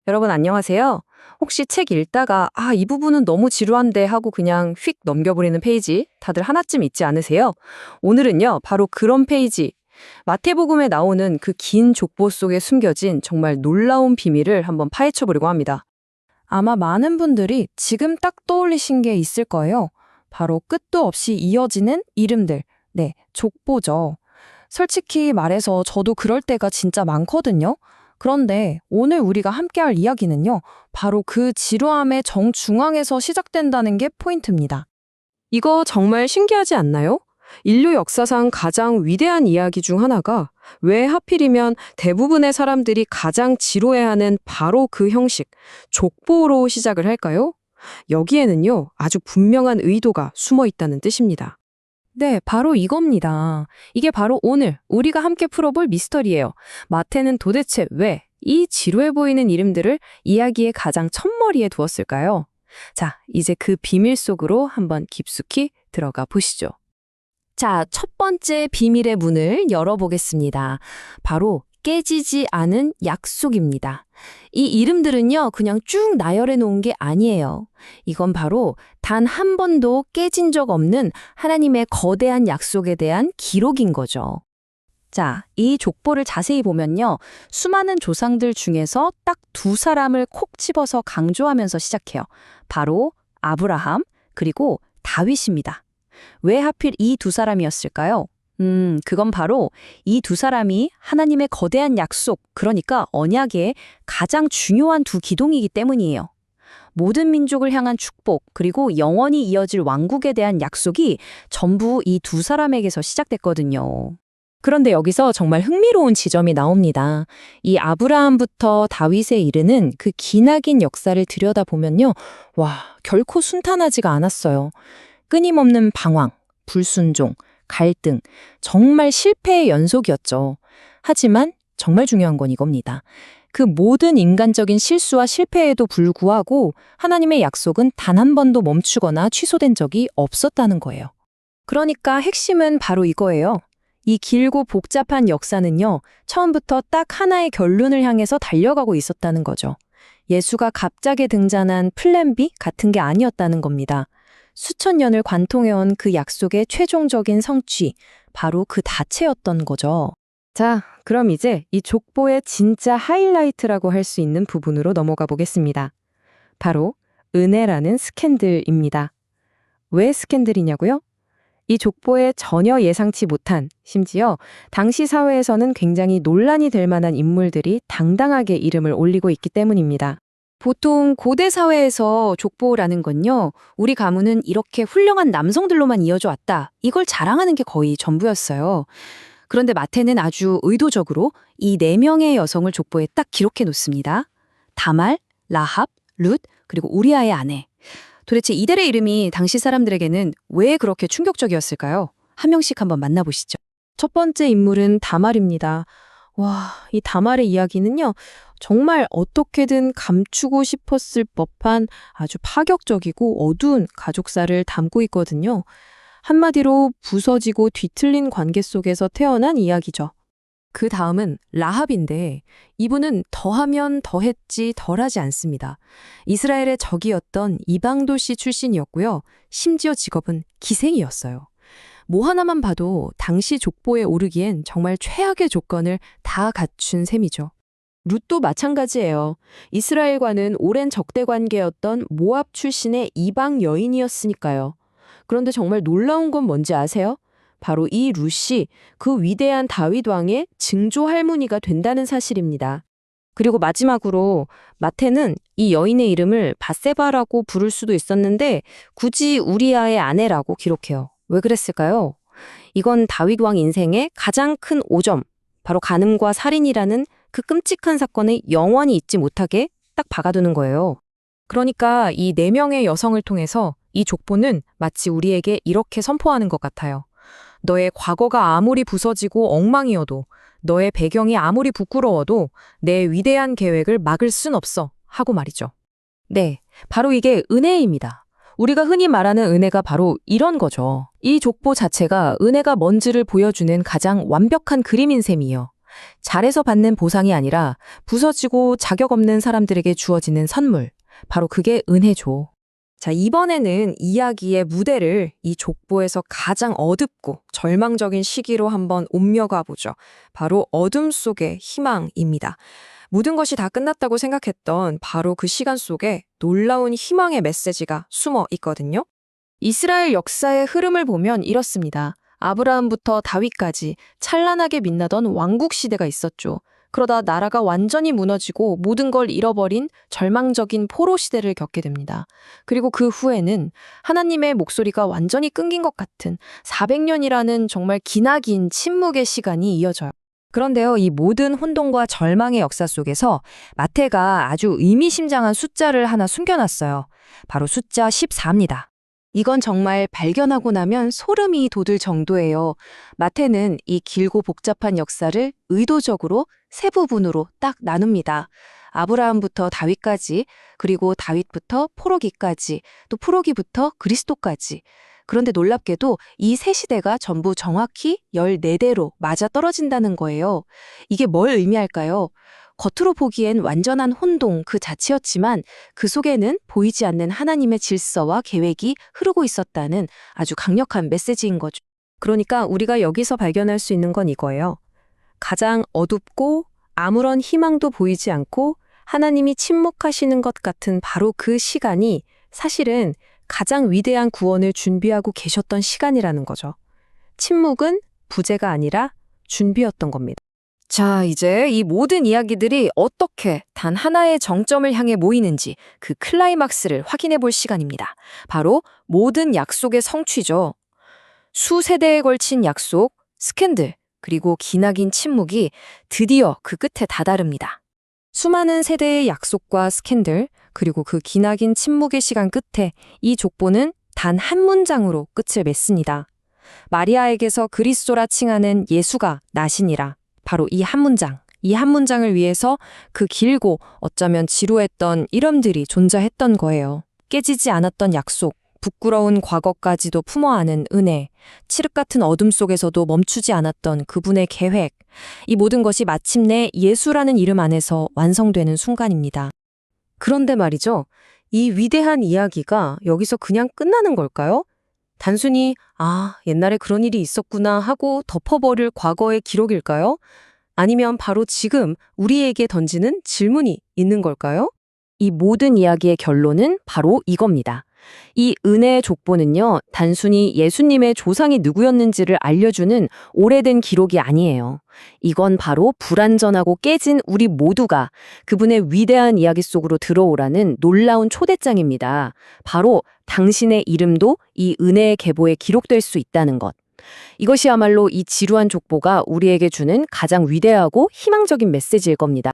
여러분 안녕하세요. 혹시 책 읽다가 이 부분은 너무 지루한데 하고 그냥 휙 넘겨버리는 페이지 다들 하나쯤 있지 않으세요? 오늘은요, 바로 그런 페이지. 마태복음에 나오는 그 긴 족보 속에 숨겨진 정말 놀라운 비밀을 한번 파헤쳐보려고 합니다. 아마 많은 분들이 지금 딱 떠올리신 게 있을 거예요. 바로 끝도 없이 이어지는 이름들. 네, 족보죠. 솔직히 말해서 저도 그럴 때가 진짜 많거든요. 그런데 오늘 우리가 함께할 이야기는요. 바로 그 지루함의 정중앙에서 시작된다는 게 포인트입니다. 이거 정말 신기하지 않나요? 인류 역사상 가장 위대한 이야기 중 하나가 왜 하필이면 대부분의 사람들이 가장 지루해하는 바로 그 형식, 족보로 시작을 할까요? 여기에는요, 아주 분명한 의도가 숨어 있다는 뜻입니다. 네, 바로 이겁니다. 이게 바로 오늘 우리가 함께 풀어볼 미스터리예요. 마태는 도대체 왜 이 지루해 보이는 이름들을 이야기의 가장 첫머리에 두었을까요? 자, 이제 그 비밀 속으로 한번 깊숙이 들어가 보시죠. 자, 첫 번째 비밀의 문을 열어보겠습니다. 바로 깨지지 않은 약속입니다. 이 이름들은요, 그냥 쭉 나열해 놓은 게 아니에요. 이건 바로 단 한 번도 깨진 적 없는 하나님의 거대한 약속에 대한 기록인 거죠. 자, 이 족보를 자세히 보면요, 수많은 조상들 중에서 딱 두 사람을 콕 집어서 강조하면서 시작해요. 바로 아브라함, 그리고 다윗입니다. 왜 하필 이 두 사람이었을까요? 그건 바로 이 두 사람이 하나님의 거대한 약속, 그러니까 언약의 가장 중요한 두 기둥이기 때문이에요. 모든 민족을 향한 축복, 그리고 영원히 이어질 왕국에 대한 약속이 전부 이 두 사람에게서 시작됐거든요. 그런데 여기서 정말 흥미로운 지점이 나옵니다. 이 아브라함부터 다윗에 이르는 그 기나긴 역사를 들여다보면요. 와, 결코 순탄하지가 않았어요. 끊임없는 방황, 불순종, 갈등, 정말 실패의 연속이었죠. 하지만 정말 중요한 건 이겁니다. 그 모든 인간적인 실수와 실패에도 불구하고 하나님의 약속은 단 한 번도 멈추거나 취소된 적이 없었다는 거예요. 그러니까 핵심은 바로 이거예요. 이 길고 복잡한 역사는요, 처음부터 딱 하나의 결론을 향해서 달려가고 있었다는 거죠. 예수가 갑자기 등장한 플랜 B 같은 게 아니었다는 겁니다. 수천 년을 관통해온 그 약속의 최종적인 성취, 바로 그 자체였던 거죠. 자, 그럼 이제 이 족보의 진짜 하이라이트라고 할 수 있는 부분으로 넘어가 보겠습니다. 바로 은혜라는 스캔들입니다. 왜 스캔들이냐고요? 이 족보에 전혀 예상치 못한, 심지어 당시 사회에서는 굉장히 논란이 될 만한 인물들이 당당하게 이름을 올리고 있기 때문입니다. 보통 고대 사회에서 족보라는 건요, 우리 가문은 이렇게 훌륭한 남성들로만 이어져 왔다, 이걸 자랑하는 게 거의 전부였어요. 그런데 마태는 아주 의도적으로 이 4명의 여성을 족보에 딱 기록해 놓습니다. 다말, 라합, 룻, 그리고 우리아의 아내. 도대체 이들의 이름이 당시 사람들에게는 왜 그렇게 충격적이었을까요? 한 명씩 한번 만나보시죠. 첫 번째 인물은 다말입니다. 와, 이 다말의 이야기는요, 정말 어떻게든 감추고 싶었을 법한 아주 파격적이고 어두운 가족사를 담고 있거든요. 한마디로 부서지고 뒤틀린 관계 속에서 태어난 이야기죠. 그 다음은 라합인데 이분은 더하면 더했지 덜하지 않습니다. 이스라엘의 적이었던 이방 도시 출신이었고요. 심지어 직업은 기생이었어요. 뭐 하나만 봐도 당시 족보에 오르기엔 정말 최악의 조건을 다 갖춘 셈이죠. 룻도 마찬가지예요. 이스라엘과는 오랜 적대 관계였던 모압 출신의 이방 여인이었으니까요. 그런데 정말 놀라운 건 뭔지 아세요? 바로 이 룻이 그 위대한 다윗 왕의 증조 할머니가 된다는 사실입니다. 그리고 마지막으로 마태는 이 여인의 이름을 밧세바라고 부를 수도 있었는데 굳이 우리아의 아내라고 기록해요. 왜 그랬을까요? 이건 다윗 왕 인생의 가장 큰 오점, 바로 간음과 살인이라는 그 끔찍한 사건을 영원히 잊지 못하게 딱 박아두는 거예요. 그러니까 이 4명의 여성을 통해서 이 족보는 마치 우리에게 이렇게 선포하는 것 같아요. 너의 과거가 아무리 부서지고 엉망이어도, 너의 배경이 아무리 부끄러워도 내 위대한 계획을 막을 순 없어 하고 말이죠. 네, 바로 이게 은혜입니다. 우리가 흔히 말하는 은혜가 바로 이런 거죠. 이 족보 자체가 은혜가 뭔지를 보여주는 가장 완벽한 그림인 셈이에요. 잘해서 받는 보상이 아니라 부서지고 자격 없는 사람들에게 주어지는 선물. 바로 그게 은혜죠. 자, 이번에는 이야기의 무대를 이 족보에서 가장 어둡고 절망적인 시기로 한번 옮겨가 보죠. 바로 어둠 속의 희망입니다. 모든 것이 다 끝났다고 생각했던 바로 그 시간 속에 놀라운 희망의 메시지가 숨어 있거든요. 이스라엘 역사의 흐름을 보면 이렇습니다. 아브라함부터 다윗까지 찬란하게 빛나던 왕국 시대가 있었죠. 그러다 나라가 완전히 무너지고 모든 걸 잃어버린 절망적인 포로 시대를 겪게 됩니다. 그리고 그 후에는 하나님의 목소리가 완전히 끊긴 것 같은 400년이라는 정말 기나긴 침묵의 시간이 이어져요. 그런데요, 이 모든 혼돈과 절망의 역사 속에서 마태가 아주 의미심장한 숫자를 하나 숨겨놨어요. 바로 숫자 14입니다. 이건 정말 발견하고 나면 소름이 돋을 정도예요. 마태는 이 길고 복잡한 역사를 의도적으로 세 부분으로 딱 나눕니다. 아브라함부터 다윗까지, 그리고 다윗부터 포로기까지, 또 포로기부터 그리스도까지. 그런데 놀랍게도 이 세 시대가 전부 정확히 14대로 맞아떨어진다는 거예요. 이게 뭘 의미할까요? 겉으로 보기엔 완전한 혼동 그 자체였지만 그 속에는 보이지 않는 하나님의 질서와 계획이 흐르고 있었다는 아주 강력한 메시지인 거죠. 그러니까 우리가 여기서 발견할 수 있는 건 이거예요. 가장 어둡고 아무런 희망도 보이지 않고 하나님이 침묵하시는 것 같은 바로 그 시간이 사실은 가장 위대한 구원을 준비하고 계셨던 시간이라는 거죠. 침묵은 부재가 아니라 준비였던 겁니다. 자, 이제 이 모든 이야기들이 어떻게 단 하나의 정점을 향해 모이는지 그 클라이막스를 확인해 볼 시간입니다. 바로 모든 약속의 성취죠. 수세대에 걸친 약속, 스캔들, 그리고 기나긴 침묵이 드디어 그 끝에 다다릅니다. 수많은 세대의 약속과 스캔들, 그리고 그 기나긴 침묵의 시간 끝에 이 족보는 단 한 문장으로 끝을 맺습니다. 마리아에게서 그리스도라 칭하는 예수가 나시니라. 바로 이 한 문장을 위해서 그 길고 어쩌면 지루했던 이름들이 존재했던 거예요. 깨지지 않았던 약속, 부끄러운 과거까지도 품어 안은 은혜, 칠흑 같은 어둠 속에서도 멈추지 않았던 그분의 계획, 이 모든 것이 마침내 예수라는 이름 안에서 완성되는 순간입니다. 그런데 말이죠, 이 위대한 이야기가 여기서 그냥 끝나는 걸까요? 단순히 옛날에 그런 일이 있었구나 하고 덮어버릴 과거의 기록일까요? 아니면 바로 지금 우리에게 던지는 질문이 있는 걸까요? 이 모든 이야기의 결론은 바로 이겁니다. 이 은혜의 족보는요, 단순히 예수님의 조상이 누구였는지를 알려주는 오래된 기록이 아니에요. 이건 바로 불완전하고 깨진 우리 모두가 그분의 위대한 이야기 속으로 들어오라는 놀라운 초대장입니다. 바로 당신의 이름도 이 은혜의 계보에 기록될 수 있다는 것. 이것이야말로 이 지루한 족보가 우리에게 주는 가장 위대하고 희망적인 메시지일 겁니다.